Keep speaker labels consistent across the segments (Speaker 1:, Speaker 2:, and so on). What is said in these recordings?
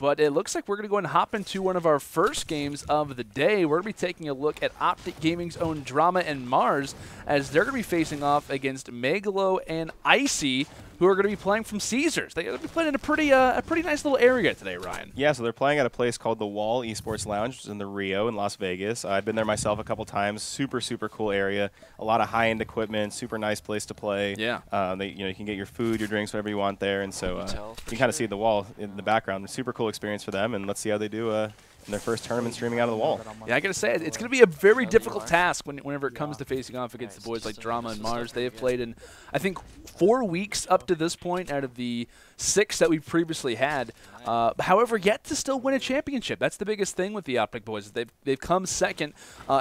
Speaker 1: but it looks like we're going to go and hop into one of our first games of the day. We're going to be taking a look at OpTic Gaming's own Drama and Mars, as they're going to be facing off against Megalo and IceC, who are going to be playing from Caesars. They're going to be playing in a pretty nice little area today, Ryan.
Speaker 2: Yeah, so they're playing at a place called the Wall Esports Lounge, which is in the Rio in Las Vegas. I've been there myself a couple times. Super, super cool area. A lot of high-end equipment. Super nice place to play.
Speaker 1: Yeah.
Speaker 2: You can get your food, your drinks, whatever you want there. And so you kind of see the wall in the background. Super cool experience for them, and let's see how they do in their first tournament streaming out of the wall.
Speaker 1: Yeah, I got to say, it's going to be a very difficult task whenever it comes to facing off against the boys like Drama and Mars. They have played in, I think, 4 weeks up to this point out of the 6 that we've previously had. However, yet to still win a championship. That's the biggest thing with the OpTic boys. They've come second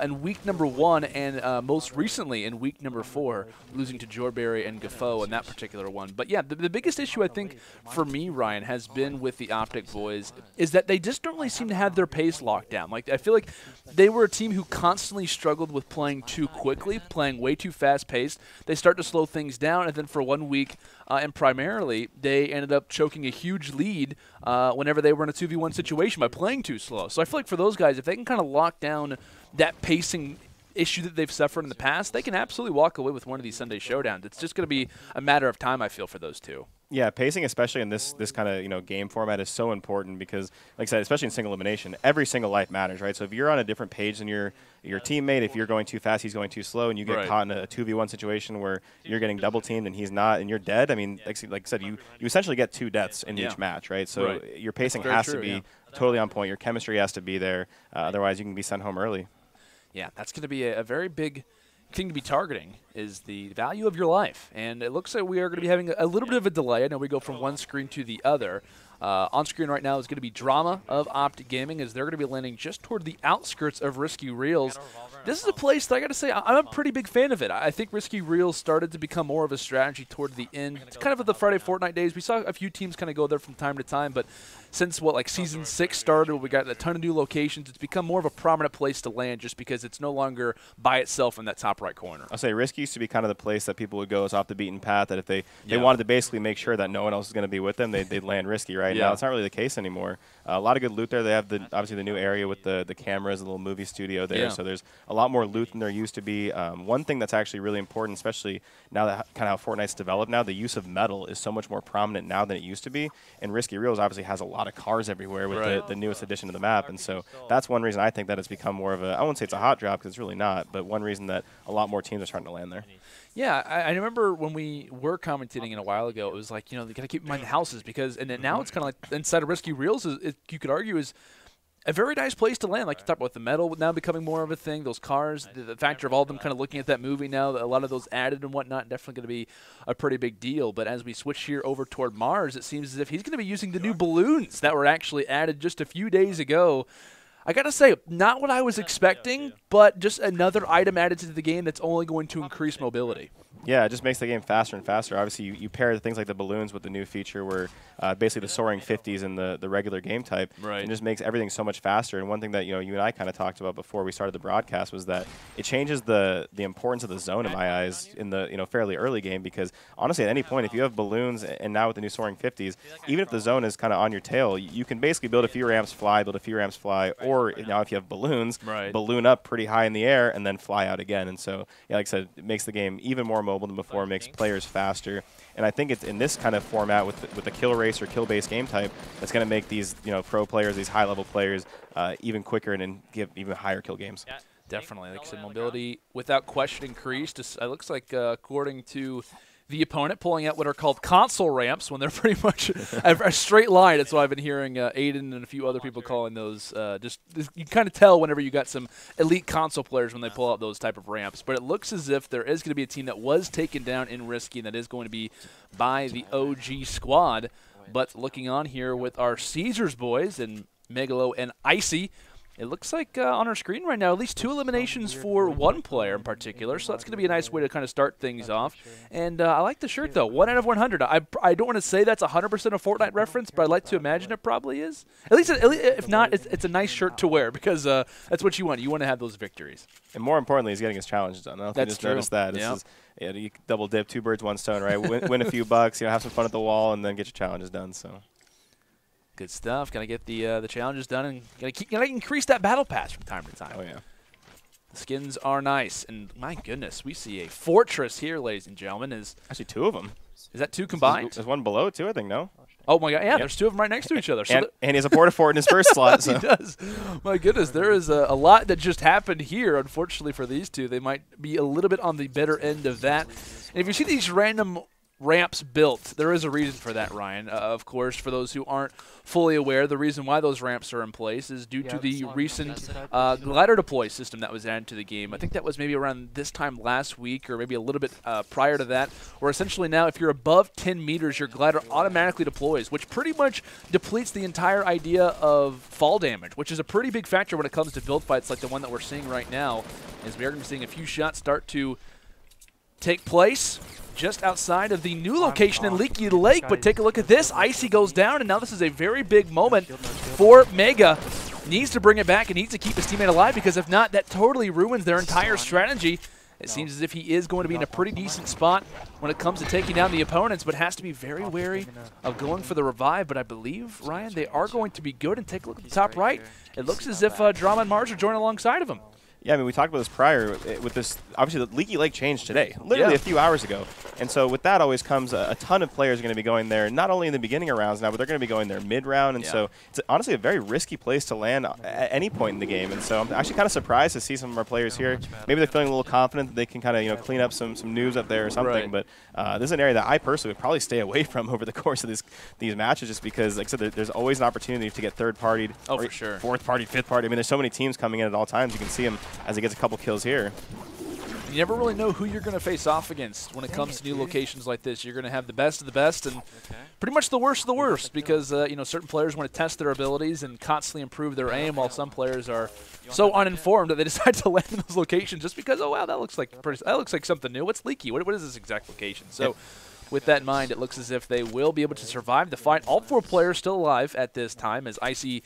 Speaker 1: in week number 1 and most recently in week number 4, losing to Jorberry and Gaffo in that particular one. But yeah, the biggest issue I think for me, Ryan, has been with the OpTic boys is that they just don't really seem to have their pace locked down. Like, I feel like they were a team who constantly struggled with playing too quickly, playing way too fast-paced. They start to slow things down, and then for 1 week, and primarily, they ended up choking a huge lead whenever they were in a 2v1 situation by playing too slow. So I feel like for those guys, if they can kind of lock down that pacing issue that they've suffered in the past, they can absolutely walk away with one of these Sunday Showdowns. It's just going to be a matter of time, I feel, for those two.
Speaker 2: Yeah, pacing, especially in this kind of game format, is so important because, like I said, especially in single elimination, every single life matters, right? So if you're on a different page than your teammate, if you're going too fast, he's going too slow, and you get caught in a 2v1 situation where you're getting double teamed and he's not, and you're dead. I mean, like I said, you essentially get 2 deaths in each match, right? So your pacing has to be totally on point. Your chemistry has to be there. Otherwise, you can be sent home early.
Speaker 1: Yeah, that's going to be a very big thing to be targeting, is the value of your life. And it looks like we are going to be having a little bit of a delay. I know we go from one screen to the other. On screen right now is going to be Drama of OpTic Gaming, as they're going to be landing just toward the outskirts of Risky Reels. This is a place that I got to say I'm a pretty big fan of it. I think Risky Reels started to become more of a strategy toward the end. It's kind of the Friday Fortnite days. We saw a few teams kind of go there from time to time, but since like Season 6 started, we got a ton of new locations. It's become more of a prominent place to land just because it's no longer by itself in that top right corner.
Speaker 2: I'll say Risky used to be kind of the place that people would go as off the beaten path, that if they wanted to basically make sure that no one else is going to be with them, they'd land Risky, right? Now it's not really the case anymore. A lot of good loot there. They have obviously the new area with the cameras, a little movie studio there, so there's a lot more loot than there used to be. One thing that's actually really important, especially now that kind of how Fortnite's developed now, the use of metal is so much more prominent now than it used to be, and Risky Reels obviously has a lot of cars everywhere with the newest addition to the map, and so that's one reason I think that it's become more of a, I won't say it's a hot drop because it's really not, but one reason that a lot more teams are starting to land there.
Speaker 1: Yeah, I remember when we were commentating a while ago, it was like, they got to keep in mind the houses, because, and then now it's kind of like inside of Risky Reels, you could argue, is a very nice place to land. Like you talked about, the metal now becoming more of a thing, those cars, the factor of all of them kind of looking at that movie now, a lot of those added and whatnot, definitely going to be a pretty big deal. But as we switch here over toward Mars, it seems as if he's going to be using the new balloons that were actually added just a few days ago. I got to say, not what I was expecting, but just another item added to the game that's only going to increase mobility.
Speaker 2: Yeah, it just makes the game faster and faster. Obviously, you pair things like the balloons with the new feature where basically the soaring 50s in the regular game type. Right. It just makes everything so much faster. And one thing that you and I kind of talked about before we started the broadcast was that it changes the importance of the zone in my eyes in the fairly early game, because honestly, at any point, if you have balloons and now with the new soaring 50s, even if the zone is kind of on your tail, you can basically build a few ramps, fly, or now if you have balloons, balloon up pretty high in the air and then fly out again. And so, yeah, like I said, it makes the game even more mobile than before, makes players faster, and I think it's in this kind of format with the kill race or kill based game type that's going to make these pro players, these high level players, even quicker and give even higher kill games.
Speaker 1: Definitely, like I said, mobility without question increased. It looks like according to the opponent, pulling out what are called console ramps when they're pretty much a straight line. That's what I've been hearing Aiden and a few other people calling those. You kind of tell whenever you got some elite console players when they pull out those type of ramps. But it looks as if there is going to be a team that was taken down in Risky, and that is going to be by the OG squad. But looking on here with our Caesars boys and Megalo and IceC, it looks like on our screen right now, at least 2 eliminations for one player in particular, so that's going to be a nice way to kind of start things off. And I like the shirt, though. 1 out of 100. I don't want to say that's 100% a Fortnite reference, but I'd like to imagine it probably is. At least if not, it's a nice shirt to wear, because that's what you want. You want to have those victories.
Speaker 2: And more importantly, he's getting his challenges done. I don't know if you just noticed that. This is, you double dip, 2 birds, 1 stone, right? Win a few bucks, have some fun at the wall, and then get your challenges done. So.
Speaker 1: Good stuff. Gotta get the challenges done, and gotta increase that battle pass from time to time.
Speaker 2: Oh yeah.
Speaker 1: The skins are nice, and my goodness, we see a fortress here, ladies and gentlemen. Is
Speaker 2: actually 2 of them.
Speaker 1: Is that 2 combined?
Speaker 2: There's one below too, I think. No.
Speaker 1: Oh my God! Yeah, there's 2 of them right next to each other.
Speaker 2: So and he has a porta-fort in his first slot. So.
Speaker 1: He does. My goodness, there is a lot that just happened here. Unfortunately for these 2, they might be a little bit on the better end of that. And if you see these random ramps built, there is a reason for that, Ryan. Of course, for those who aren't fully aware, the reason why those ramps are in place is due to the recent glider deploy system that was added to the game. I think that was maybe around this time last week, or maybe a little bit prior to that, where essentially now if you're above 10 meters, your glider automatically deploys, which pretty much depletes the entire idea of fall damage, which is a pretty big factor when it comes to build fights like the one that we're seeing right now, as we are going to be seeing a few shots start to take place just outside of the new location in Leaky Lake. But take a look at this. IceC goes down, and now this is a very big moment for Mega. Needs to bring it back and needs to keep his teammate alive, because if not, that totally ruins their entire strategy. It seems as if he is going to be in a pretty decent spot when it comes to taking down the opponents, but has to be very wary of going for the revive. But I believe, Ryan, they are going to be good. And take a look at the top right. It looks as if Drama and Mars are joining alongside of him.
Speaker 2: Yeah, I mean, we talked about this prior with this. Obviously, the Leaky Lake changed today, literally a few hours ago. And so with that always comes a ton of players are going to be going there, not only in the beginning of rounds now, but they're going to be going there mid-round. And so it's honestly a very risky place to land at any point in the game. And so I'm actually kind of surprised to see some of our players here. Maybe they're feeling a little confident that they can kind of clean up some news up there or something. But this is an area that I personally would probably stay away from over the course of these matches, just because, like I said, there's always an opportunity to get third-partied,
Speaker 1: for sure,
Speaker 2: fourth-partied, fifth-partied. I mean, there's so many teams coming in at all times. You can see him as he gets a couple kills here.
Speaker 1: You never really know who you're going to face off against when it comes to new locations like this. You're going to have the best of the best and pretty much the worst of the worst, because certain players want to test their abilities and constantly improve their aim, while some players are so uninformed that they decide to land in those locations just because, oh wow, that looks like something new. What's Leaky? What is this exact location? So with that in mind, it looks as if they will be able to survive the fight. All 4 players still alive at this time, as IceC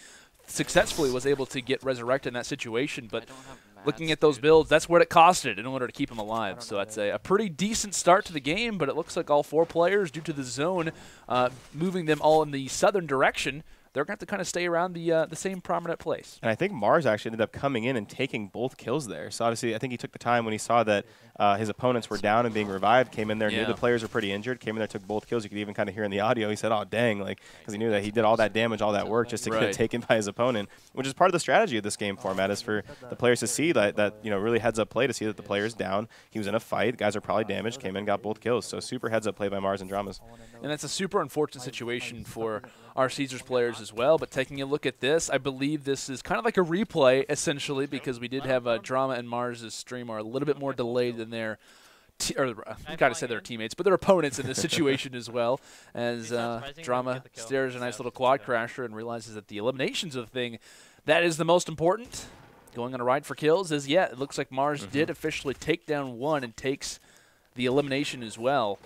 Speaker 1: successfully was able to get resurrected in that situation. But looking at those builds, that's what it costed in order to keep him alive. So that's a pretty decent start to the game, but it looks like all 4 players, due to the zone moving them all in the southern direction, they're going to have to kind of stay around the same prominent place.
Speaker 2: And I think Mars actually ended up coming in and taking both kills there. So obviously I think he took the time when he saw that his opponents were down and being revived, came in there, knew the players were pretty injured, came in there, took both kills. You could even kind of hear in the audio, he said, oh, dang, because he knew that he did all that damage, all that work just to get taken by his opponent, which is part of the strategy of this game format, is for the players to see that really heads-up play, to see that the player's down. He was in a fight. Guys are probably damaged, came in, got both kills. So super heads-up play by Mars and Dramas.
Speaker 1: And that's a super unfortunate situation for our Caesars players as well. But taking a look at this, I believe this is kind of like a replay, essentially, because we did have Drama and Mars' stream are a little bit more delayed than their I gotta say their teammates, but their opponents in this situation as well, as Drama stares a nice little quad crasher and realizes that the eliminations of the thing, that is the most important. Going on a ride for kills is, it looks like Mars did officially take down 1 and takes the elimination as well.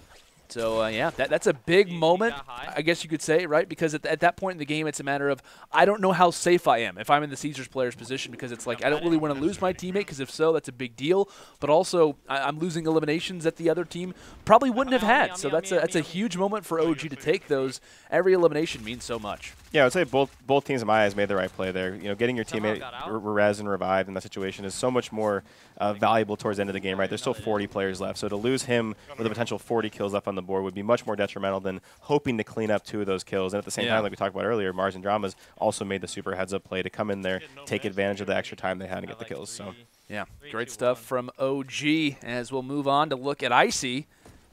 Speaker 1: So, that's a big moment, I guess you could say, right? Because at that point in the game, it's a matter of, I don't know how safe I am if I'm in the Caesars player's position, because it's like, I don't really want to lose my teammate, because if so, that's a big deal. But also, I'm losing eliminations that the other team probably wouldn't have had. So that's a huge moment for OG to take those. Every elimination means so much.
Speaker 2: Yeah, I would say both teams in my eyes made the right play there. Getting your teammate res and revived in that situation is so much more valuable towards the end of the game, right? There's still 40 players left, so to lose him with a potential 40 kills left on the board would be much more detrimental than hoping to clean up 2 of those kills. And at the same time, like we talked about earlier, Mars and Dramas also made the super heads-up play to come in there, take advantage of the extra time they had to get the kills. So,
Speaker 1: yeah, great stuff from OG. As we'll move on to look at IceC,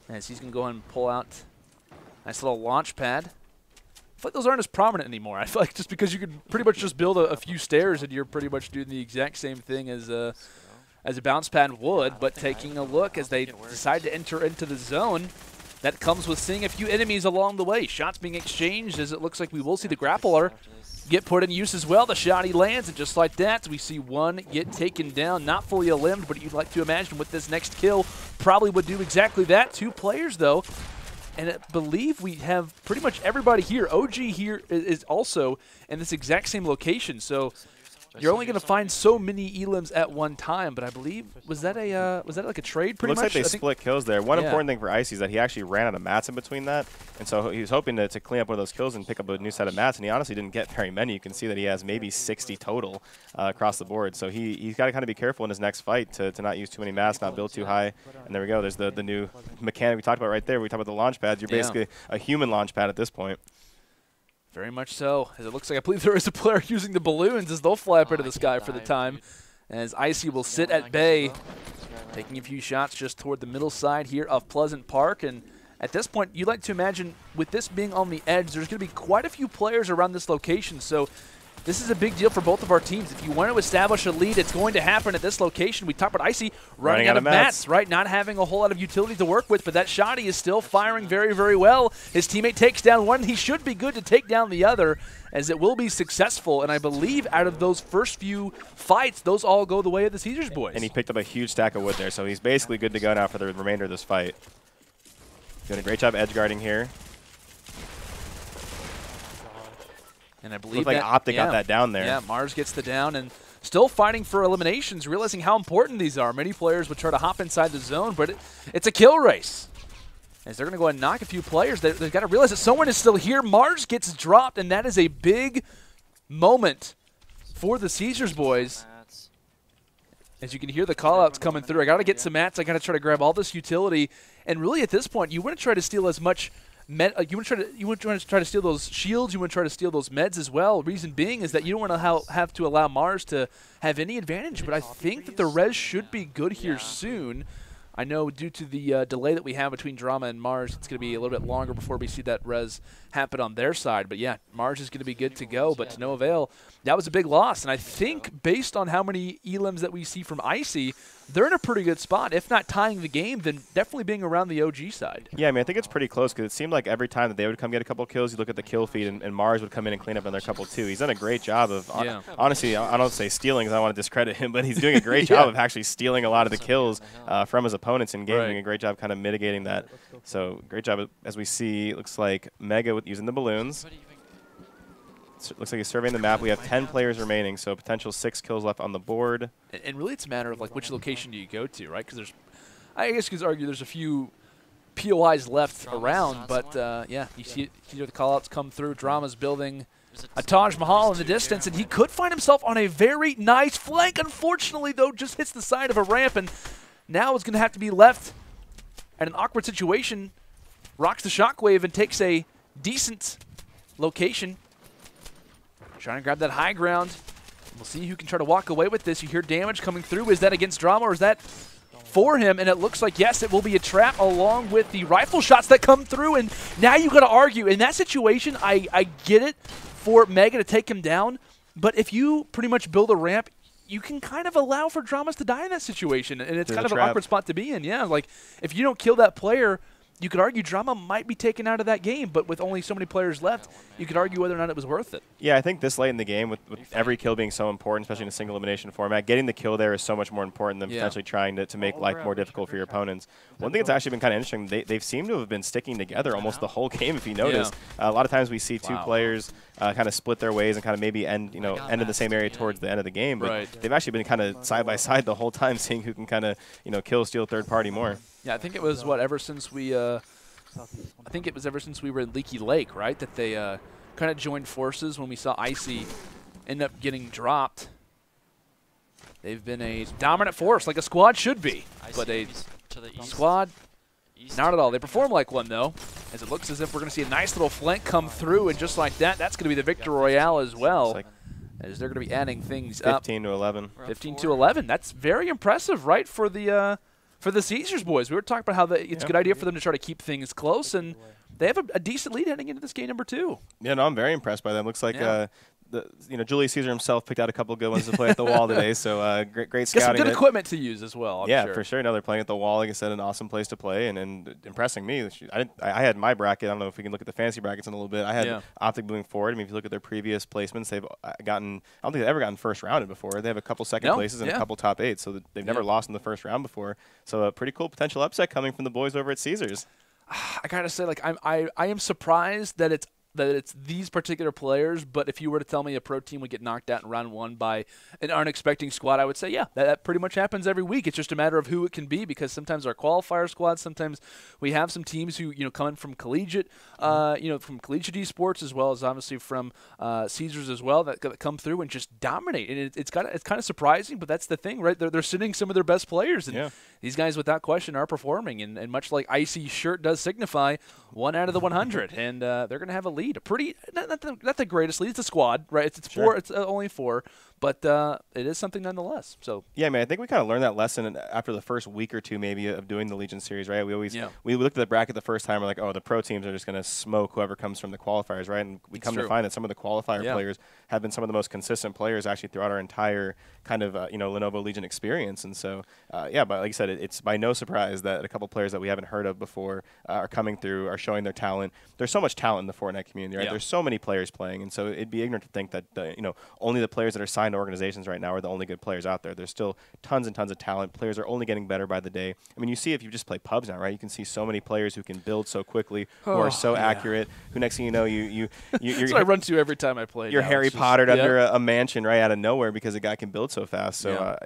Speaker 1: as he's going to go ahead and pull out a nice little launch pad. I feel like those aren't as prominent anymore. I feel like just because you could pretty much just build a few stairs and you're pretty much doing the exact same thing as a bounce pad would. But taking a look as they decide to enter into the zone, that comes with seeing a few enemies along the way. Shots being exchanged, as it looks like we will see the grappler get put in use as well. The shot he lands, and just like that, we see 1 get taken down. Not fully limbed, but you'd like to imagine with this next kill probably would do exactly that. 2 players, though. And I believe we have pretty much everybody here. OG here is also in this exact same location. So you're only going to find so many elims at one time, but I believe was that like a trade pretty much?
Speaker 2: Looks like they split kills there. One important thing for IceC is that he actually ran out of mats in between that, and so he was hoping to clean up one of those kills and pick up a new set of mats, and he honestly didn't get very many. You can see that he has maybe 60 total across the board, so he's got to kind of be careful in his next fight to not use too many mats, not build too high. And there we go. There's the new mechanic we talked about right there. We talked about the launch pads. You're basically a human launch pad at this point.
Speaker 1: Very much so, as it looks like I believe there is a player using the balloons as they'll fly up into the sky for the time, as IceC will sit at bay, taking a few shots just toward the middle side here of Pleasant Park. And at this point, you'd like to imagine with this being on the edge, there's going to be quite a few players around this location, so this is a big deal for both of our teams. If you want to establish a lead, it's going to happen at this location. We talked about IceC running out of mats, right? Not having a whole lot of utility to work with, but that shotty is still firing very, very well. His teammate takes down one. He should be good to take down the other, as it will be successful. And I believe out of those first few fights, those all go the way of the Caesars boys.
Speaker 2: And he picked up a huge stack of wood there, so he's basically good to go now for the remainder of this fight. Doing a great job edge guarding here.
Speaker 1: And I believe
Speaker 2: like OpTic got that down there.
Speaker 1: Yeah, Mars gets the down and still fighting for eliminations, realizing how important these are. Many players would try to hop inside the zone, but it's a kill race. As they're going to go ahead and knock a few players, they've got to realize that someone is still here. Mars gets dropped, and that is a big moment for the Caesars boys. As you can hear the call-outs coming through. I got to get some mats. I got to try to grab all this utility. And really at this point, you want to try to steal as much you want to try to steal those shields. You want to try to steal those meds as well. Reason being is that you don't want to have to allow Mars to have any advantage. But I think that the res should be good here soon. I know due to the delay that we have between Drama and Mars, it's going to be a little bit longer before we see that res happen on their side. But yeah, Mars is going to be good to go, but to no avail. That was a big loss, and I think based on how many elims that we see from IceC, they're in a pretty good spot. If not tying the game, then definitely being around the OG side.
Speaker 2: Yeah, I mean, I think it's pretty close because it seemed like every time that they would come get a couple kills, you look at the kill feed, and Mars would come in and clean up on their couple too. He's done a great job of, honestly, I don't say stealing because I don't want to discredit him, but he's doing a great job of actually stealing a lot of the kills from his opponents in game, doing a great job kind of mitigating that. So great job as we see, it looks like Mega using the balloons. Looks like he's surveying the map. We have 10 players remaining, so potential 6 kills left on the board.
Speaker 1: And really it's a matter of like which location do you go to, right? Because I guess you could argue there's a few POIs left around, but yeah, you see the call-outs come through. Drama's building a Taj Mahal in the distance, and he could find himself on a very nice flank. Unfortunately, though, just hits the side of a ramp, and now it's going to have to be left at an awkward situation. Rocks the shockwave and takes a decent location. Trying to grab that high ground. We'll see who can try to walk away with this. You hear damage coming through. Is that against Drama or is that for him? And it looks like, yes, it will be a trap along with the rifle shots that come through. And now you got to argue. In that situation, I get it for Mega to take him down. But if you pretty much build a ramp, you can kind of allow for Dramas to die in that situation. And it's kind of an awkward spot to be in. Yeah, like if you don't kill that player, you could argue Drama might be taken out of that game, but with only so many players left, you could argue whether or not it was worth it.
Speaker 2: Yeah, I think this late in the game, with every kill being so important, especially in a single elimination format, getting the kill there is so much more important than potentially trying to make life more difficult for your opponents. One thing that's actually been kind of interesting, they've seemed to have been sticking together almost the whole game, if you notice. A lot of times we see two players kind of split their ways and kind of maybe end in the same area towards the end of the game, but they've actually been kind of side by side the whole time, seeing who can kind of kill, steal third party more.
Speaker 1: Yeah, I think it was ever since we were in Leaky Lake, right? That they kind of joined forces when we saw IceC end up getting dropped. They've been a dominant force, like a squad should be. But a squad, not at all. They perform like one, though, as it looks as if we're going to see a nice little flank come through, and just like that, that's going to be the Victor Royale as well, as they're going to be adding things
Speaker 2: 15 to 11.
Speaker 1: 15 to 11. That's very impressive, right, for the Caesars boys. We were talking about how it's a good idea for them to try to keep things close, and they have a decent lead heading into this game number 2.
Speaker 2: Yeah, no, I'm very impressed by them. Looks like Julius Caesar himself picked out a couple good ones to play at the wall today, so great scouting.
Speaker 1: Get some good equipment to use as well, I'm sure.
Speaker 2: For sure. No, they're playing at the wall. Like I said, an awesome place to play, and impressing me. I had my bracket. I don't know if we can look at the fantasy brackets in a little bit. I had OpTic moving forward. I mean, if you look at their previous placements, they've gotten, I don't think they've ever gotten first rounded before. They have a couple second places and a couple top 8, so they've never lost in the first round before. So a pretty cool potential upset coming from the boys over at Caesars.
Speaker 1: I gotta say, like I am surprised that it's that it's these particular players, but if you were to tell me a pro team would get knocked out in round 1 by an unexpected squad, I would say, yeah, that pretty much happens every week. It's just a matter of who it can be, because sometimes our qualifier squads, sometimes we have some teams who, coming from collegiate, from collegiate esports, as well as obviously from Caesars as well, that come through and just dominate. And it's kind of surprising, but that's the thing, right? They're sitting some of their best players, and these guys, without question, are performing. And much like IceC's shirt does signify, 1 out of the 100, and they're going to have a lead. A pretty not the greatest lead. It's a squad, right? It's
Speaker 2: sure.
Speaker 1: 4. It's only 4, but it is something nonetheless. So
Speaker 2: yeah, man, I think we kind of learned that lesson after the first week or two, maybe, of doing the Legion series, right? We always we looked at the bracket the first time. We're like, oh, the pro teams are just going to smoke whoever comes from the qualifiers, right? And we come to find that some of the qualifier players have been some of the most consistent players actually throughout our entire kind of Lenovo Legion experience. And so but like I said, it's by no surprise that a couple players that we haven't heard of before are coming through, are showing their talent. There's so much talent in the Fortnite community, right? There's so many players playing, and so it'd be ignorant to think that only the players that are signed to organizations right now are the only good players out there. There's still tons and tons of talent. Players are only getting better by the day. I mean, you see if you just play pubs now, right? You can see so many players who can build so quickly, who are so accurate. Who next thing you know, you're
Speaker 1: that's what I run to every time I play.
Speaker 2: You're Harry Pottered under a mansion right out of nowhere because a guy can build so fast. So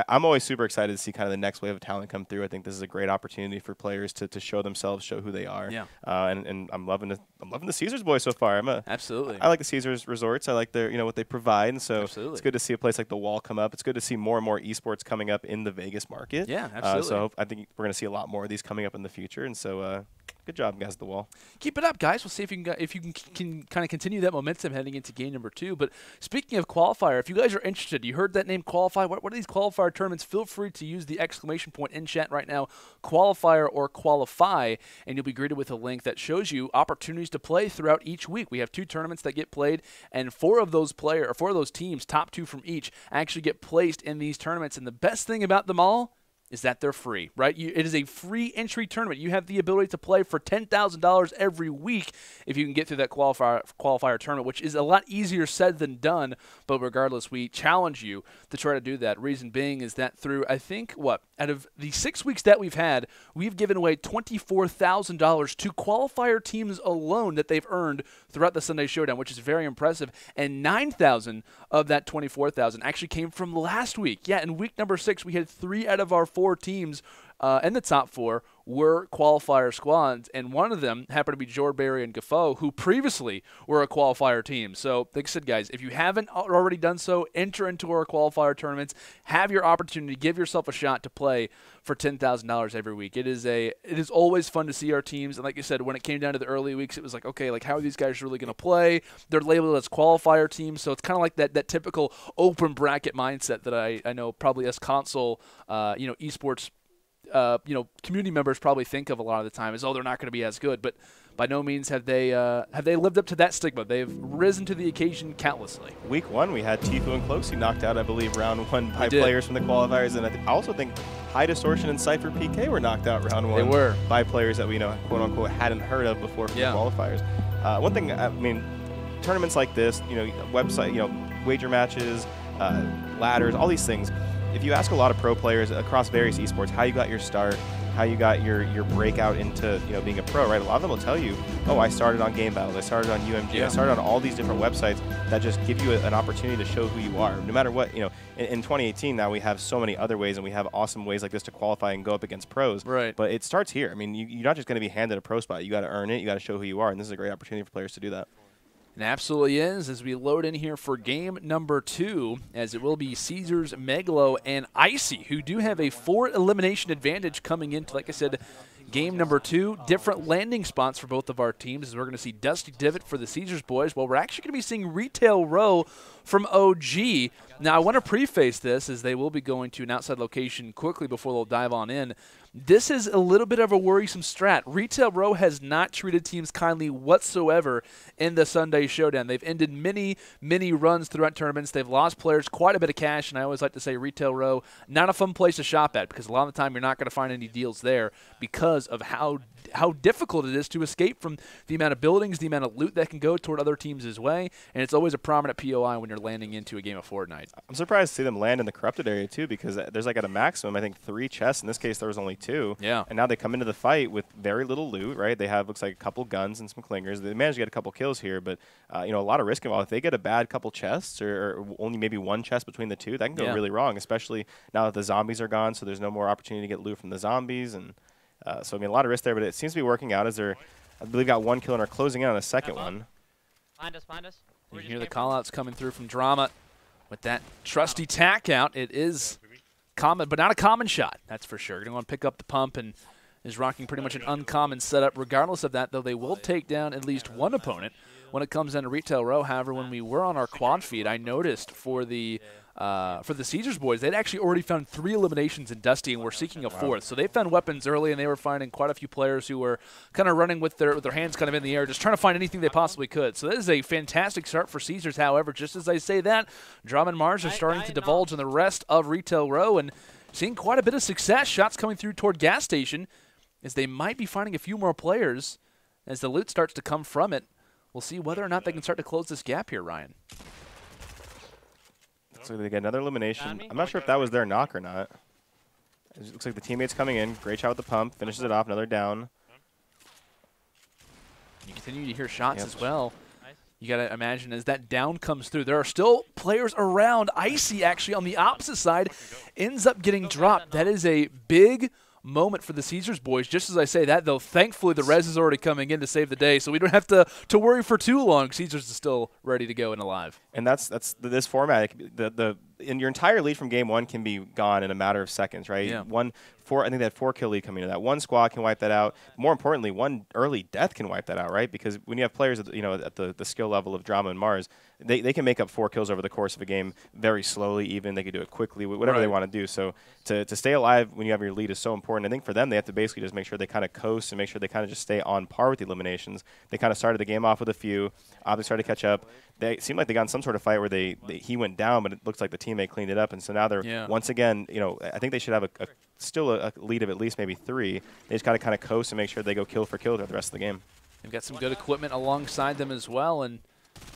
Speaker 2: I'm always super excited to see kind of the next wave of talent come through. I think this is a great opportunity for players to show themselves, show who they are. And I'm loving the Caesars boys so far.
Speaker 1: Absolutely.
Speaker 2: I like the Caesars resorts. I like their what they provide, and so it's good to see a place like the Wall come up. It's good to see more and more esports coming up in the Vegas market.
Speaker 1: Yeah, absolutely.
Speaker 2: So I think we're going to see a lot more of these coming up in the future, and so good job, guys, at the Wall.
Speaker 1: Keep it up, guys. We'll see if you can kind of continue that momentum heading into game number 2. But speaking of qualifier, if you guys are interested, you heard that name, qualify. What are these qualifier tournaments? Feel free to use the exclamation point in chat right now, qualifier or qualify, and you'll be greeted with a link that shows you opportunities to play throughout each week. We have 2 tournaments that get played, and 4 of those teams, top 2 from each, actually get placed in these tournaments. And the best thing about them all is that they're free, right? It is a free entry tournament. You have the ability to play for $10,000 every week if you can get through that qualifier tournament, which is a lot easier said than done. But regardless, we challenge you to try to do that. Reason being is that through, I think, out of the 6 weeks that we've had, we've given away $24,000 to qualifier teams alone that they've earned throughout the Sunday Showdown, which is very impressive. And $9,000 of that $24,000 actually came from last week. Yeah, in week number 6, we had 3 out of our 4 teams in the top 4 were qualifier squads, and one of them happened to be Jorberry and Gaffo, who previously were a qualifier team. So, like I said, guys, if you haven't already done so, enter into our qualifier tournaments. Have your opportunity. Give yourself a shot to play for $10,000 every week. It is always fun to see our teams, and like you said, when it came down to the early weeks, it was like, okay, like how are these guys really going to play? They're labeled as qualifier teams, so it's kind of like that typical open bracket mindset that I know probably as console, esports, community members probably think of a lot of the time is, oh, they're not going to be as good. But by no means have they lived up to that stigma. They've risen to the occasion countlessly.
Speaker 2: Week 1, we had Tifu and Closey knocked out, I believe, round 1 by players from the qualifiers. And I also think High Distortion and Cypher PK were knocked out round 1
Speaker 1: they were.
Speaker 2: By players that we, quote-unquote, hadn't heard of before from the qualifiers. One thing, I mean, tournaments like this, website, wager matches, ladders, all these things, if you ask a lot of pro players across various esports how you got your start, how you got your breakout into being a pro, right? A lot of them will tell you, oh, I started on Game Battles, I started on UMG, I started on all these different websites that just give you an opportunity to show who you are. No matter what, in 2018 now we have so many other ways, and we have awesome ways like this to qualify and go up against pros.
Speaker 1: Right.
Speaker 2: But it starts here. I mean, you're not just going to be handed a pro spot. You got to earn it. You got to show who you are, and this is a great opportunity for players to do that.
Speaker 1: It absolutely is, as we load in here for game number 2, as it will be Caesars, Megalo, and IceC, who do have a 4 elimination advantage coming into, like I said, game number 2. Different landing spots for both of our teams, as we're going to see Dusty Divot for the Caesars boys. Well, we're actually going to be seeing Retail Row from OG. Now, I want to preface this, as they will be going to an outside location quickly before they'll dive on in. This is a little bit of a worrisome strat. Retail Row has not treated teams kindly whatsoever in the Sunday Showdown. They've ended many, many runs throughout tournaments. They've lost players quite a bit of cash, and I always like to say Retail Row, not a fun place to shop at, because a lot of the time you're not going to find any deals there because of how how difficult it is to escape from the amount of buildings, the amount of loot that can go toward other teams' way, and it's always a prominent POI when you're landing into a game of Fortnite.
Speaker 2: I'm surprised to see them land in the corrupted area too, because there's like at a maximum, I think 3 chests. In this case, there was only 2.
Speaker 1: Yeah.
Speaker 2: And now they come into the fight with very little loot, right? They have, looks like a couple guns and some clingers. They managed to get a couple kills here, but you know, a lot of risk involved. If they get a bad couple chests or only maybe 1 chest between the 2, that can go really wrong, especially now that the zombies are gone, so there's no more opportunity to get loot from the zombies. And so, I mean, a lot of risk there, but it seems to be working out as they're, I believe, got 1 kill and are closing in on a second one.
Speaker 3: Find us.
Speaker 1: You hear the call-outs coming through from Drama with that trusty tack out. It is common, but not a common shot, that's for sure. Going to want to pick up the pump and is rocking pretty much an uncommon setup. Regardless of that, though, they will take down at least one opponent when it comes down to Retail Row. However, when we were on our quad feed, I noticed for the Caesars boys, they'd actually already found 3 eliminations in Dusty and were seeking a 4th. So they found weapons early, and they were finding quite a few players who were kind of running with their hands kind of in the air, just trying to find anything they possibly could. So that is a fantastic start for Caesars. However, just as I say that, Drum and Mars are starting to divulge in the rest of Retail Row and seeing quite a bit of success. Shots coming through toward Gas Station as they might be finding a few more players as the loot starts to come from it. We'll see whether or not they can start to close this gap here, Ryan.
Speaker 2: So they get another elimination. I'm not sure if that was their knock or not. It looks like the teammate's coming in. Great shot with the pump. Finishes it off. Another down.
Speaker 1: You continue to hear shots as well. You got to imagine as that down comes through, there are still players around. IceC actually on the opposite side ends up getting dropped. That is a big moment for the Caesars boys. Just as I say that, though, thankfully the res is already coming in to save the day, so we don't have to worry for too long. Caesars is still ready to go and alive.
Speaker 2: And that's this format. In your entire lead from game 1 can be gone in a matter of seconds, right?
Speaker 1: Yeah.
Speaker 2: I think that 4-kill lead coming into that. 1 squad can wipe that out. More importantly, 1 early death can wipe that out, right? Because when you have players at the skill level of Drama and Mars, they can make up 4 kills over the course of a game very slowly. Even they can do it quickly, whatever they want to do. So to stay alive when you have your lead is so important. I think for them, they have to basically just make sure they kind of coast and make sure they kind of just stay on par with the eliminations. They kind of started the game off with a few. They started to catch up. They seemed like they got in some sort of fight where he went down, but it looks like the teammate cleaned it up. And so now they're once again, I think they should have still a lead of at least maybe 3. They just got to kind of coast and make sure they go kill for kill throughout the rest of the game.
Speaker 1: They've got some good equipment alongside them as well. And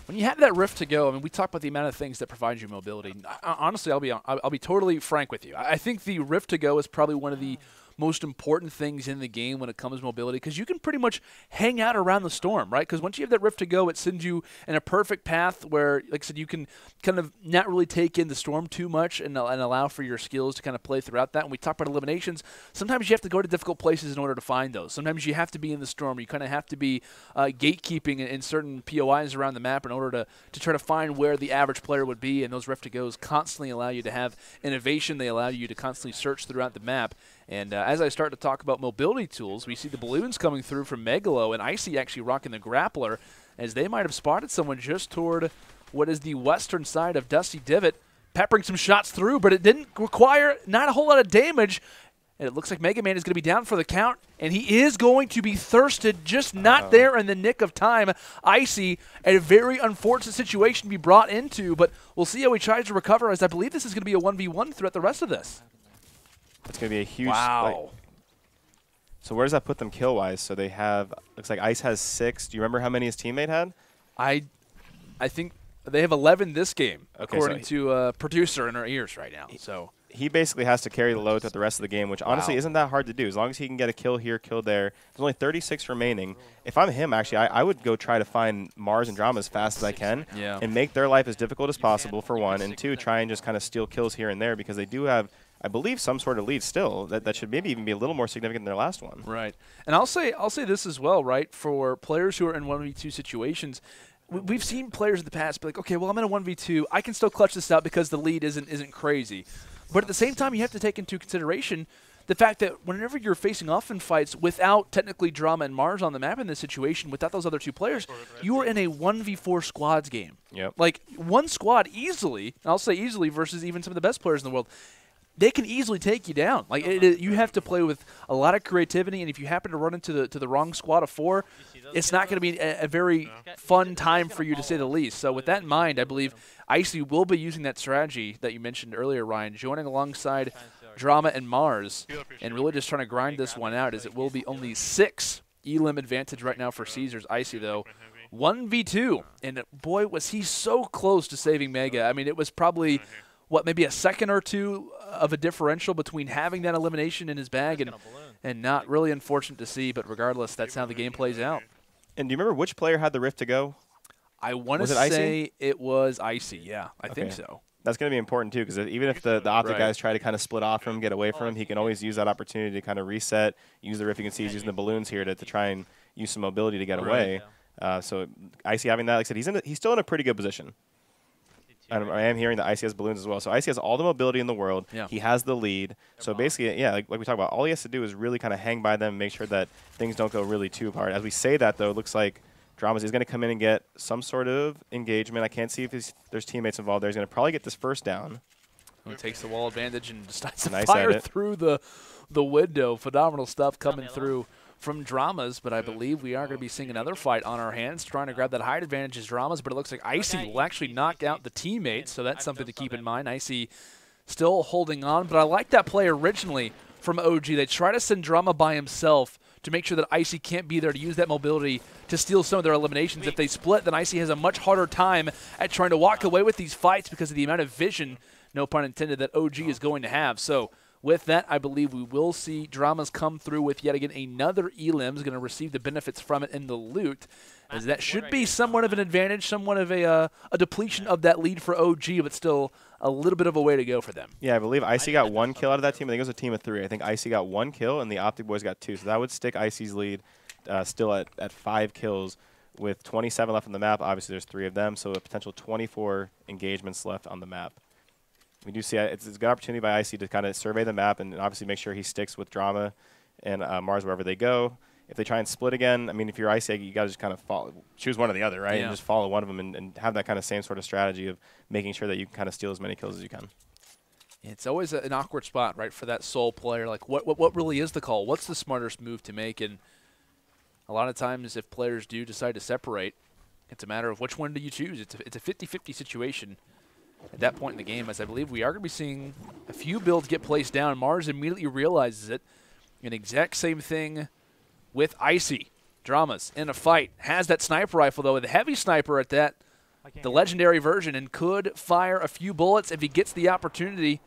Speaker 1: when you have that rift to go, I mean, we talk about the amount of things that provide you mobility. Honestly, I'll be totally frank with you. I think the rift to go is probably one of the most important things in the game when it comes to mobility, because you can pretty much hang out around the storm, right? Because once you have that rift to go, it sends you in a perfect path where, like I said, you can kind of not really take in the storm too much and allow for your skills to kind of play throughout that. When we talk about eliminations, sometimes you have to go to difficult places in order to find those. Sometimes you have to be in the storm. You kind of have to be gatekeeping in certain POIs around the map in order to try to find where the average player would be, and those rift to goes constantly allow you to have innovation. They allow you to constantly search throughout the map. And as I start to talk about mobility tools, we see the balloons coming through from Megalo, and IceC actually rocking the grappler, as they might have spotted someone just toward what is the western side of Dusty Divot, peppering some shots through, but it didn't require not a whole lot of damage. And it looks like Mega Man is going to be down for the count, and he is going to be thirsted, just not there in the nick of time. IceC, a very unfortunate situation to be brought into, but we'll see how he tries to recover, as I believe this is going to be a 1v1 throughout the rest of this.
Speaker 2: It's going to be a huge
Speaker 1: wow.
Speaker 2: So where does that put them kill-wise? So they have, looks like Ice has 6. Do you remember how many his teammate had?
Speaker 1: I think they have 11 this game, according to a producer in our ears right now. So
Speaker 2: he basically has to carry the load throughout the rest of the game, which honestly isn't that hard to do. As long as he can get a kill here, kill there. There's only 36 remaining. If I'm him, actually, I would go try to find Mars and Drama as fast as I can and make their life as difficult as possible, for 1, and 2, try and just kind of steal kills here and there, because they do have, I believe, some sort of lead still that should maybe even be a little more significant than their last one.
Speaker 1: Right. And I'll say this as well, right? For players who are in 1v2 situations, we've seen players in the past be like, okay, well, I'm in a 1v2. I can still clutch this out because the lead isn't crazy. But at the same time, you have to take into consideration the fact that whenever you're facing off in fights without technically Drama and Mars on the map in this situation, without those other 2 players, you are in a 1v4 squads game.
Speaker 2: Yep.
Speaker 1: Like, one squad easily, and I'll say easily versus even some of the best players in the world, they can easily take you down. Like you have to play with a lot of creativity, and if you happen to run into the wrong squad of 4, it's not going to be a very fun time for you, to say the least. So with that in mind, I believe IceC will be using that strategy that you mentioned earlier, Ryan, joining alongside Drama and Mars, and really just trying to grind this one out, as it will be only 6 elim advantage right now for Caesars. IceC, though, 1v2. And, boy, was he so close to saving Mega. I mean, it was probably, what, maybe a second or two of a differential between having that elimination in his bag and not really unfortunate to see. But regardless, that's how the game plays out.
Speaker 2: And do you remember which player had the rift to go?
Speaker 1: I want to say it was IceC. Yeah, I think so.
Speaker 2: That's going to be important, too, because even if the OpTic guys try to kind of split off from him, get away from him, he can always use that opportunity to kind of reset, use the rift. You can see he's using the balloons here to try and use some mobility to get away. So IceC having that, like I said, he's still in a pretty good position. And I am hearing that IceC has balloons as well. So IceC has all the mobility in the world. Yeah. He has the lead. So basically, yeah, like we talked about, all he has to do is really kind of hang by them, make sure that things don't go really too hard. As we say that, though, it looks like Dramas is going to come in and get some sort of engagement. I can't see if there's teammates involved there. He's going to probably get this first down.
Speaker 1: He takes the wall advantage and decides to fire through the window. Phenomenal stuff coming through from Dramas, but I believe we are going to be seeing another fight on our hands, trying to grab that height advantage as Dramas, but it looks like IceC will actually knock out the teammates, so that's something to keep in mind. IceC still holding on, but I like that play originally from OG. They try to send Drama by himself to make sure that IceC can't be there to use that mobility to steal some of their eliminations. If they split, then IceC has a much harder time at trying to walk away with these fights because of the amount of vision, no pun intended, that OG is going to have. So with that, I believe we will see Dramas come through with yet again another elim. Is going to receive the benefits from it in the loot, as that should be somewhat of an advantage, somewhat of a depletion of that lead for OG, but still a little bit of a way to go for them.
Speaker 2: Yeah, I believe IceC got 1 kill out of that team. I think it was a team of 3. I think IceC got 1 kill, and the OpTic boys got 2. So that would stick IceC's lead still at 5 kills with 27 left on the map. Obviously, there's 3 of them, so a potential 24 engagements left on the map. We do see it's a good opportunity by IceC to kind of survey the map and obviously make sure he sticks with Drama and Mars wherever they go. If they try and split again, I mean, if you're IceC, you got to just kind of choose one or the other, right? Yeah. And just follow one of them and have that kind of same sort of strategy of making sure that you can kind of steal as many kills as you can.
Speaker 1: It's always an awkward spot, right, for that sole player. Like, what really is the call? What's the smartest move to make? And a lot of times, if players do decide to separate, it's a matter of which one do you choose. It's a 50-50 situation at that point in the game, as I believe we are going to be seeing a few builds get placed down. Mars immediately realizes it. An exact same thing with IceC. Dramas in a fight. Has that sniper rifle, though, with a heavy sniper at that, the legendary version, and could fire a few bullets if he gets the opportunity,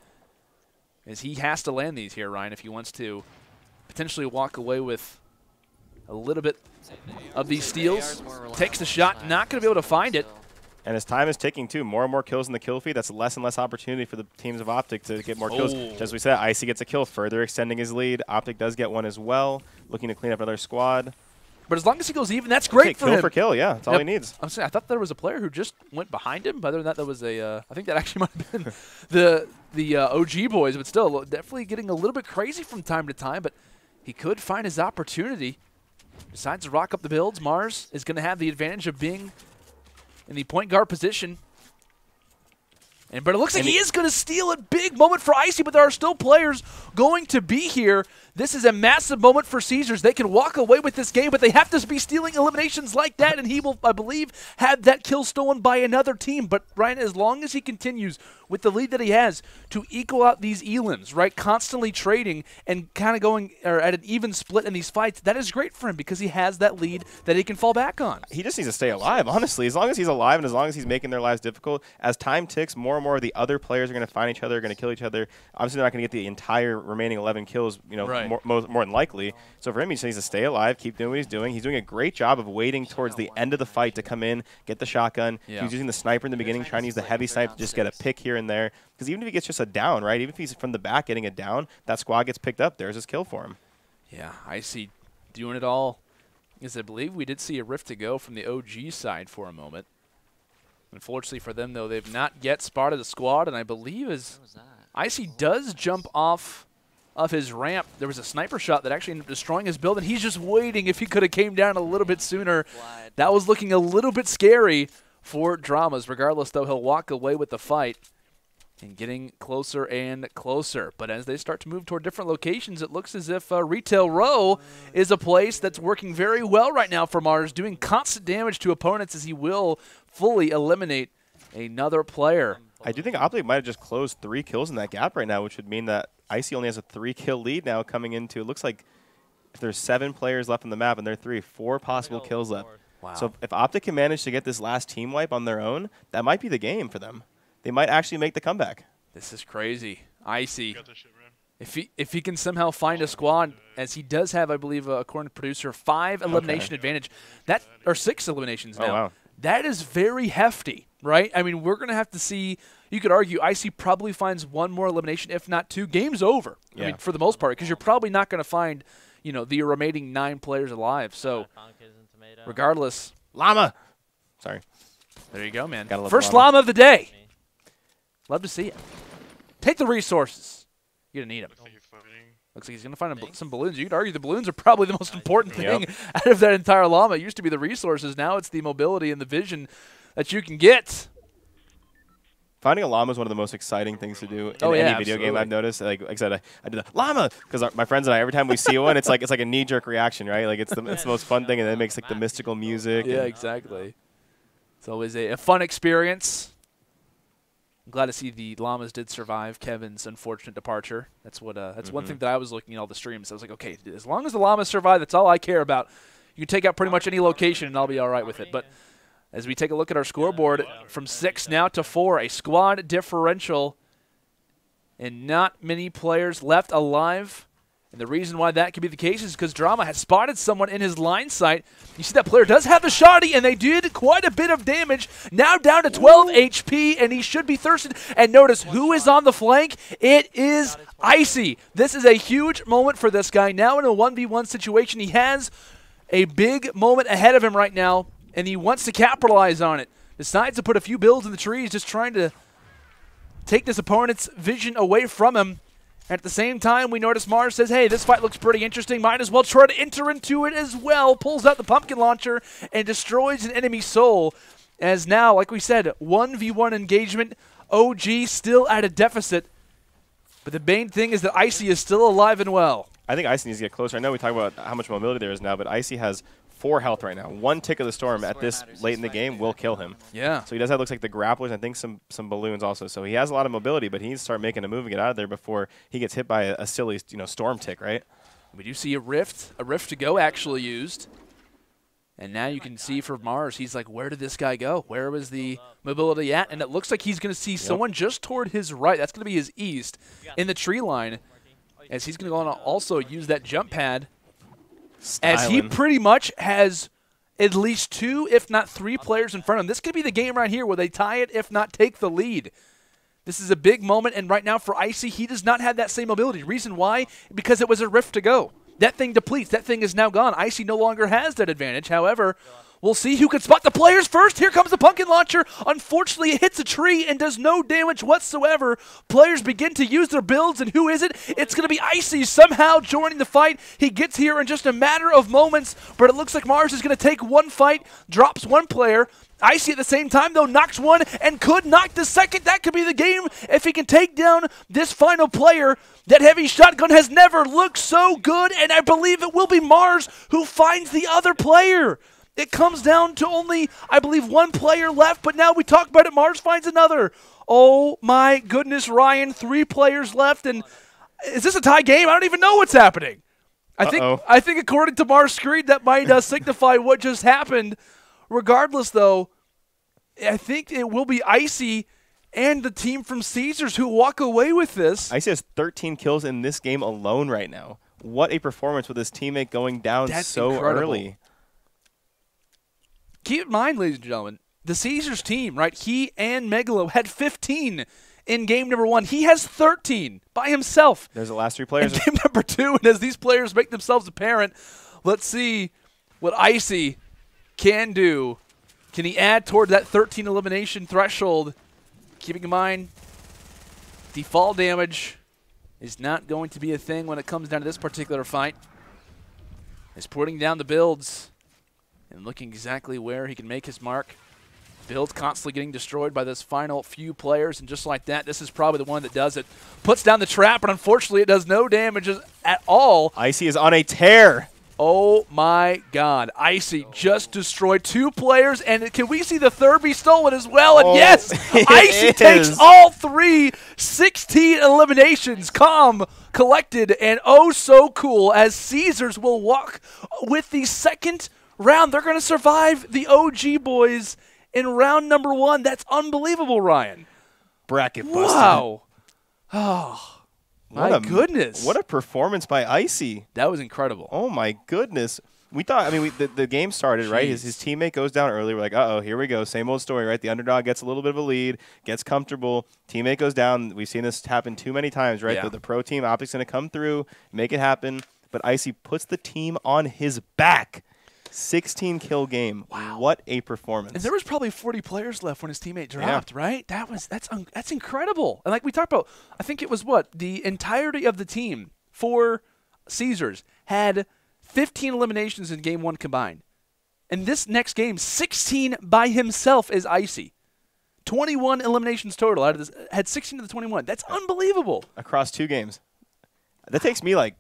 Speaker 1: as he has to land these here, Ryan, if he wants to potentially walk away with a little bit of these steals. Takes the shot, not going to be able to find it.
Speaker 2: And as time is ticking, too, more and more kills in the kill feed, that's less and less opportunity for the teams of OpTic to get more kills. Just as we said, IceC gets a kill, further extending his lead. OpTic does get one as well, looking to clean up another squad.
Speaker 1: But as long as he goes even, that's great for him.
Speaker 2: Kill for kill, yeah. That's all he needs.
Speaker 1: I'm saying, I thought there was a player who just went behind him. But other than that, there was a I think that actually might have been the OG boys. But still, definitely getting a little bit crazy from time to time. But he could find his opportunity. Decides to rock up the builds. Mars is going to have the advantage of being in the point guard position. But it looks like he is going to steal a big moment for IceC, but there are still players going to be here. This is a massive moment for Caesars. They can walk away with this game, but they have to be stealing eliminations like that, and he will, I believe, have that kill stolen by another team. But, Ryan, as long as he continues with the lead that he has to equal out these elims, right, constantly trading and kind of going at an even split in these fights, that is great for him because he has that lead that he can fall back on.
Speaker 2: He just needs to stay alive, honestly. As long as he's alive and as long as he's making their lives difficult, as time ticks, more and more of the other players are going to find each other, are going to kill each other. Obviously, they're not going to get the entire remaining 11 kills, you know, more than likely. So for him, he just needs to stay alive, keep doing what he's doing. He's doing a great job of waiting towards the end of the fight to come in, get the shotgun. Yeah. He's using the sniper in the beginning, trying to use the heavy sniper to just get a pick here and there. Because even if he gets just a down, right, even if he's from the back getting a down, that squad gets picked up. There's his kill for him.
Speaker 1: Yeah, IceC doing it all. Because I believe we did see a rift to go from the OG side for a moment. Unfortunately for them, though, they've not yet spotted the squad, and I believe as IceC does jump off of his ramp, there was a sniper shot that actually ended up destroying his build, and he's just waiting if he could have came down a little bit sooner. That was looking a little bit scary for Dramas. Regardless, though, he'll walk away with the fight and getting closer and closer. But as they start to move toward different locations, it looks as if Retail Row is a place that's working very well right now for Mars, doing constant damage to opponents as he will fully eliminate another player.
Speaker 2: I do think OpTic might have just closed 3 kills in that gap right now, which would mean that IceC only has a 3-kill lead now coming into, it looks like if there's 7 players left on the map and there are 4 possible kills left.
Speaker 1: Wow.
Speaker 2: So if OpTic can manage to get this last team wipe on their own, that might be the game for them. They might actually make the comeback.
Speaker 1: This is crazy. IceC. If he can somehow find a squad, as he does have, I believe, according to producer, 5 elimination advantage, that or 6 eliminations now.
Speaker 2: Oh, wow.
Speaker 1: That is very hefty, right? I mean, we're going to have to see. You could argue IceC probably finds 1 more elimination, if not 2. Game's over.
Speaker 2: Yeah.
Speaker 1: I mean, for the most part, because you're probably not going to find, the remaining 9 players alive. So, regardless,
Speaker 2: Llama. Sorry.
Speaker 1: There you go, man.
Speaker 2: First
Speaker 1: llama of the day. Love to see it. Take the resources. You're going to need them. Looks like he's going to find some balloons. You could argue the balloons are probably the most important thing out of that entire llama. It used to be the resources. Now it's the mobility and the vision that you can get.
Speaker 2: Finding a llama is one of the most exciting things to do in any video game I've noticed. Like I said, I did the llama because my friends and I, every time we see one, it's like a knee-jerk reaction, right? Like it's the most fun thing, and then it makes like the mystical music.
Speaker 1: Yeah, exactly. It's always a fun experience. I'm glad to see the llamas did survive Kevin's unfortunate departure. That's what. That's one thing that I was looking at all the streams. I was like, okay, as long as the llamas survive, that's all I care about. You can take out pretty much any location, and I'll be all right with it. But as we take a look at our scoreboard, from 6 now to 4, a squad differential, and not many players left alive. And the reason why that could be the case is because Drama has spotted someone in his line sight. You see that player does have the shotty, and they did quite a bit of damage. Now down to 12 HP, and he should be thirsted. And notice who is on the flank. It is IceC. This is a huge moment for this guy. Now in a 1v1 situation, he has a big moment ahead of him right now, and he wants to capitalize on it. Decides to put a few builds in the trees, just trying to take this opponent's vision away from him. At the same time, we notice Mars says, hey, this fight looks pretty interesting. Might as well try to enter into it as well. Pulls out the pumpkin launcher and destroys an enemy soul. As now, like we said, 1v1 engagement. OG still at a deficit. But the main thing is that IceC is still alive and well.
Speaker 2: I think IceC needs to get closer. I know we talk about how much mobility there is now, but IceC has 4 health right now. 1 tick of the storm at this late in the game will kill him.
Speaker 1: Yeah.
Speaker 2: So he does have, looks like the grapplers, and I think some balloons also. So he has a lot of mobility, but he needs to start making a move and get out of there before he gets hit by a silly, storm tick, right?
Speaker 1: We do see a rift to go actually used. And now you can see for Mars, he's like, where did this guy go? Where was the mobility at? And it looks like he's going to see someone just toward his right. That's going to be his east in the tree line, as he's going to go on also use that jump pad. As he pretty much has at least 2, if not 3 players in front of him. This could be the game right here where they tie it, if not take the lead. This is a big moment, and right now for IceC, he does not have that same ability. Reason why? Because it was a rift to go. That thing depletes. That thing is now gone. IceC no longer has that advantage. However, we'll see who can spot the players first. Here comes the pumpkin launcher. Unfortunately, it hits a tree and does no damage whatsoever. Players begin to use their builds, and who is it? It's going to be IceC somehow joining the fight. He gets here in just a matter of moments, but it looks like Mars is going to take 1 fight, drops 1 player. IceC at the same time, though, knocks 1 and could knock the second. That could be the game if he can take down this final player. That heavy shotgun has never looked so good, and I believe it will be Mars who finds the other player. It comes down to only, I believe, 1 player left, but now we talk about it, Mars finds another. Oh my goodness, Ryan, 3 players left, and is this a tie game? I don't even know what's happening. I think according to Mars' screen, that might signify what just happened. Regardless, though, I think it will be IceC and the team from Caesars who walk away with this.
Speaker 2: IceC has 13 kills in this game alone right now. What a performance with his teammate going down so early.
Speaker 1: Keep in mind, ladies and gentlemen, the Caesars team, right, he and Megalo had 15 in game number 1. He has 13 by himself.
Speaker 2: There's the last 3 players.
Speaker 1: In game number 2, and as these players make themselves apparent, let's see what IceC can do. Can he add toward that 13 elimination threshold? Keeping in mind, the fall damage is not going to be a thing when it comes down to this particular fight. He's putting down the builds and looking exactly where he can make his mark. Builds constantly getting destroyed by this final few players, and just like that, this is probably the one that does it. Puts down the trap, but unfortunately it does no damage at all.
Speaker 2: IceC is on a tear.
Speaker 1: Oh, my God. IceC just destroyed 2 players, and can we see the third be stolen as well? And yes, IceC takes all 3, 16 eliminations, calm, collected, and oh so cool as Caesars will walk with the second round. They're going to survive the OG boys in round number 1. That's unbelievable, Ryan.
Speaker 2: Bracket busted.
Speaker 1: Wow. Oh. My goodness.
Speaker 2: What a performance by IceC.
Speaker 1: That was incredible.
Speaker 2: Oh, my goodness. We thought, I mean, the game started, right? His teammate goes down early. We're like, uh-oh, here we go. Same old story, right? The underdog gets a little bit of a lead, gets comfortable. Teammate goes down. We've seen this happen too many times, right?
Speaker 1: Yeah.
Speaker 2: The pro team, OpTic's going to come through, make it happen. But IceC puts the team on his back. 16-kill game. Wow. What a performance.
Speaker 1: And there was probably 40 players left when his teammate dropped, right? That's incredible. And like we talked about, I think it was the entirety of the team for Caesars had 15 eliminations in game 1 combined. And this next game, 16 by himself is IceC. 21 eliminations total out of this, had 16 of the 21. That's unbelievable.
Speaker 2: Across 2 games. That takes me like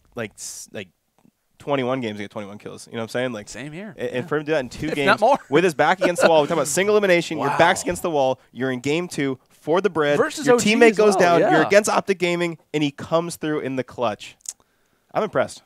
Speaker 2: 21 games to get 21 kills. You know what I'm saying? Like
Speaker 1: same here.
Speaker 2: And for him to do that in 2 games
Speaker 1: not more.
Speaker 2: with his back against the wall. We're talking about single elimination.
Speaker 1: Wow.
Speaker 2: Your back's against the wall. You're in game 2 for the bread.
Speaker 1: Versus
Speaker 2: your
Speaker 1: OG
Speaker 2: teammate goes down.
Speaker 1: Yeah.
Speaker 2: You're against OpTic Gaming, and he comes through in the clutch. I'm impressed.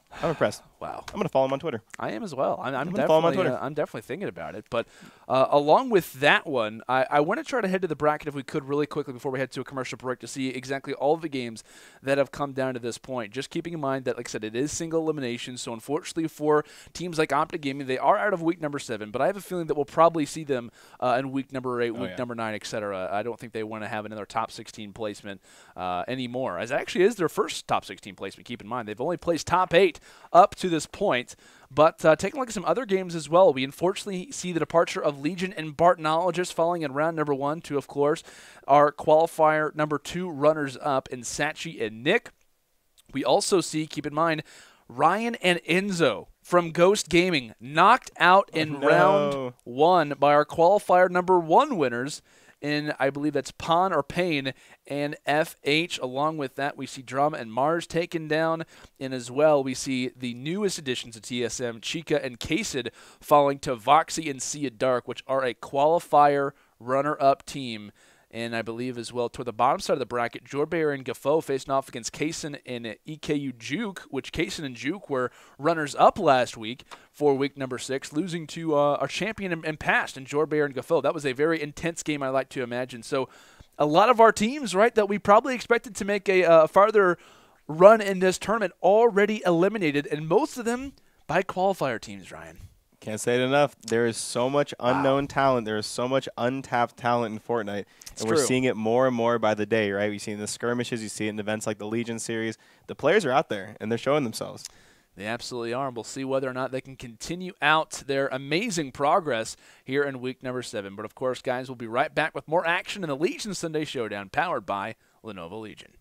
Speaker 1: Wow.
Speaker 2: I'm going to follow him on Twitter.
Speaker 1: I am as well. I'm
Speaker 2: definitely follow him on Twitter.
Speaker 1: I'm definitely thinking about it. But along with that one, I want to try to head to the bracket if we could really quickly before we head to a commercial break to see exactly all of the games that have come down to this point. Just keeping in mind that, like I said, it is single elimination. So unfortunately for teams like OpTic Gaming, they are out of week number 7. But I have a feeling that we'll probably see them in week number 8, week number 9, etc. I don't think they want to have another top 16 placement anymore, as it actually is their first top 16 placement. Keep in mind, they've only placed top 8 up to this point. But taking a look at some other games as well, we unfortunately see the departure of Legion and Bartonologist falling in round number 1 to, of course, our qualifier number 2 runners-up in Sachi and Nick. We also see, keep in mind, Ryan and Enzo from Ghost Gaming knocked out in round 1 by our qualifier number 1 winners in, I believe that's Pon or Payne and FH. Along with that, we see Drama and Mars taken down. And as well, we see the newest additions to TSM, Chica and Kasid, falling to Voxy and Sia Dark, which are a qualifier runner-up team. And I believe as well, toward the bottom side of the bracket, Jorbear and Gaffo facing off against Kaysen and EKU Juke, which Kaysen and Juke were runners-up last week for week number 6, losing to our champion and past in Jorbear and Gaffo. That was a very intense game, I like to imagine. So a lot of our teams, right, that we probably expected to make a farther run in this tournament already eliminated, and most of them by qualifier teams, Ryan.
Speaker 2: Can't say it enough. There is so much unknown talent. There is so much untapped talent in Fortnite. And we're seeing it more and more by the day, right? We see it in the skirmishes. You see it in events like the Legion series. The players are out there, and they're showing themselves.
Speaker 1: They absolutely are. And we'll see whether or not they can continue out their amazing progress here in week number 7. But, of course, guys, we'll be right back with more action in the Legion Sunday Showdown, powered by Lenovo Legion.